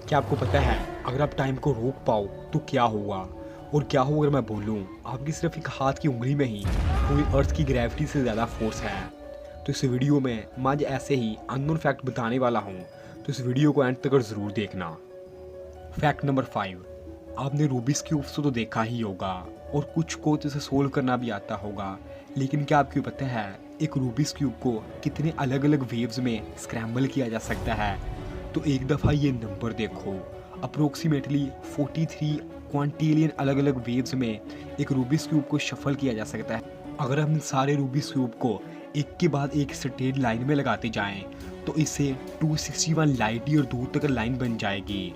क्या आपको पता है अगर आप टाइम को रोक पाओ तो क्या होगा? और क्या होगा अगर मैं बोलूँ आपकी सिर्फ एक हाथ की उंगली में ही पूरी अर्थ की ग्रेविटी से ज़्यादा फोर्स है? तो इस वीडियो में मैं आज ऐसे ही अननोन फैक्ट बताने वाला हूँ, तो इस वीडियो को एंड तक ज़रूर देखना। फैक्ट नंबर 5, आपने रूबिक्स क्यूब्स तो देखा ही होगा और कुछ को तो इसे सोल्व करना भी आता होगा, लेकिन क्या आपको पता है एक रूबिक्स क्यूब को कितने अलग अलग वेव्स में स्क्रैम्बल किया जा सकता है? तो एक दफ़ा ये नंबर देखो, अप्रोक्सीमेटली 43 क्वांटिलियन अलग अलग वेव्स में एक रूबिक्स क्यूब को शफल किया जा सकता है। अगर हम सारे रूबिक्स क्यूब को एक के बाद एक स्ट्रेट लाइन में लगाते जाएं तो इससे 261 लाइट ईयर दूर तक लाइन बन जाएगी।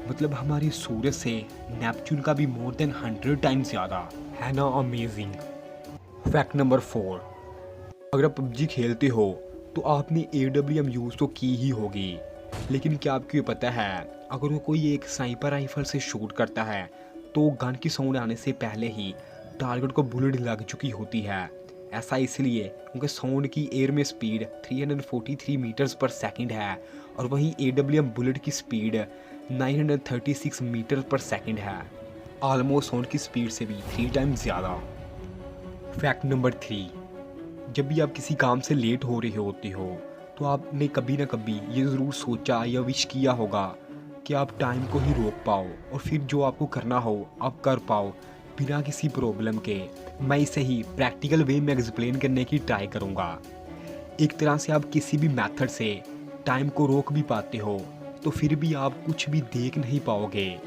मतलब हमारे सूरज से नेपच्यून का भी मोर देन 100 टाइम्स ज़्यादा है ना। अमेजिंग। फैक्ट नंबर 4, अगर आप पबजी खेलते हो तो आपने AWM यूज़ तो की ही होगी, लेकिन क्या आपको ये पता है अगर वो कोई एक स्नाइपर राइफल से शूट करता है तो गन की साउंड आने से पहले ही टारगेट को बुलेट लग चुकी होती है? ऐसा इसलिए क्योंकि साउंड की एयर में स्पीड 343 मीटर्स पर सेकंड है और वहीं AWM बुलेट की स्पीड 936 मीटर पर सेकंड है, ऑलमोस्ट साउंड की स्पीड से भी 3 टाइम्स ज़्यादा। फैक्ट नंबर 3, जब भी आप किसी काम से लेट हो रहे होते हो तो आपने कभी ना कभी ये ज़रूर सोचा या विश किया होगा कि आप टाइम को ही रोक पाओ और फिर जो आपको करना हो आप कर पाओ बिना किसी प्रॉब्लम के। मैं इसे ही प्रैक्टिकल वे में एक्सप्लेन करने की ट्राई करूँगा। एक तरह से आप किसी भी मेथड से टाइम को रोक भी पाते हो तो फिर भी आप कुछ भी देख नहीं पाओगे,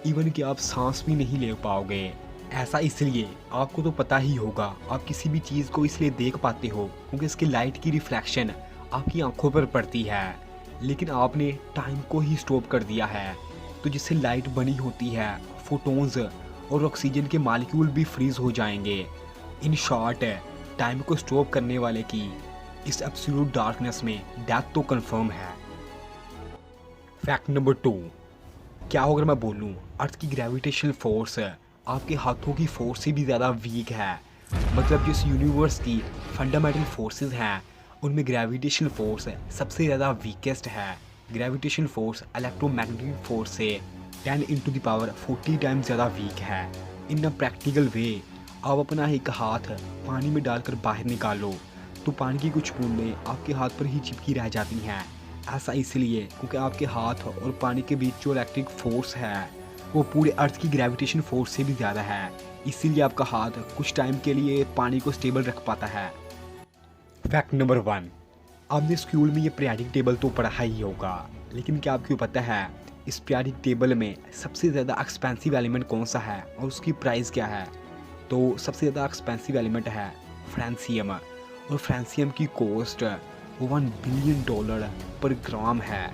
इवन कि आप सांस भी नहीं ले पाओगे। ऐसा इसलिए आपको तो पता ही होगा आप किसी भी चीज़ को इसलिए देख पाते हो क्योंकि इसकी लाइट की रिफ्लेक्शन आपकी आंखों पर पड़ती है, लेकिन आपने टाइम को ही स्टॉप कर दिया है तो जिससे लाइट बनी होती है फोटोन्स और ऑक्सीजन के मालिक्यूल भी फ्रीज हो जाएंगे। इन शॉर्ट, टाइम को स्टॉप करने वाले की इस एब्सोल्यूट डार्कनेस में डेथ तो कंफर्म है। फैक्ट नंबर 2, क्या हो अगर मैं बोलूँ अर्थ की ग्रेविटेशनल फोर्स आपके हाथों की फोर्स से भी ज़्यादा वीक है? मतलब जिस यूनिवर्स की फंडामेंटल फोर्सेस हैं उनमें ग्रेविटेशनल फोर्स सबसे ज़्यादा वीकेस्ट है। ग्रेविटेशनल फोर्स इलेक्ट्रोमैग्नेटिक फोर्स से 10 इंटू द पावर 40 टाइम्स ज़्यादा वीक है। इन अ प्रैक्टिकल वे, आप अपना एक हाथ पानी में डालकर बाहर निकालो तो पानी की कुछ बूंदें आपके हाथ पर ही चिपकी रह जाती हैं। ऐसा इसलिए क्योंकि आपके हाथ और पानी के बीच जो इलेक्ट्रिक फोर्स है वो पूरे अर्थ की ग्रेविटेशन फोर्स से भी ज़्यादा है, इसीलिए आपका हाथ कुछ टाइम के लिए पानी को स्टेबल रख पाता है। फैक्ट नंबर 1, आपने स्कूल में ये पीरियडिक टेबल तो पढ़ा ही होगा, लेकिन क्या आपको पता है इस पीरियडिक टेबल में सबसे ज़्यादा एक्सपेंसिव एलिमेंट कौन सा है और उसकी प्राइस क्या है? तो सबसे ज़्यादा एक्सपेंसिव एलिमेंट है फ्रांसियम, और फ्रांसियम की कॉस्ट $1 बिलियन पर ग्राम है।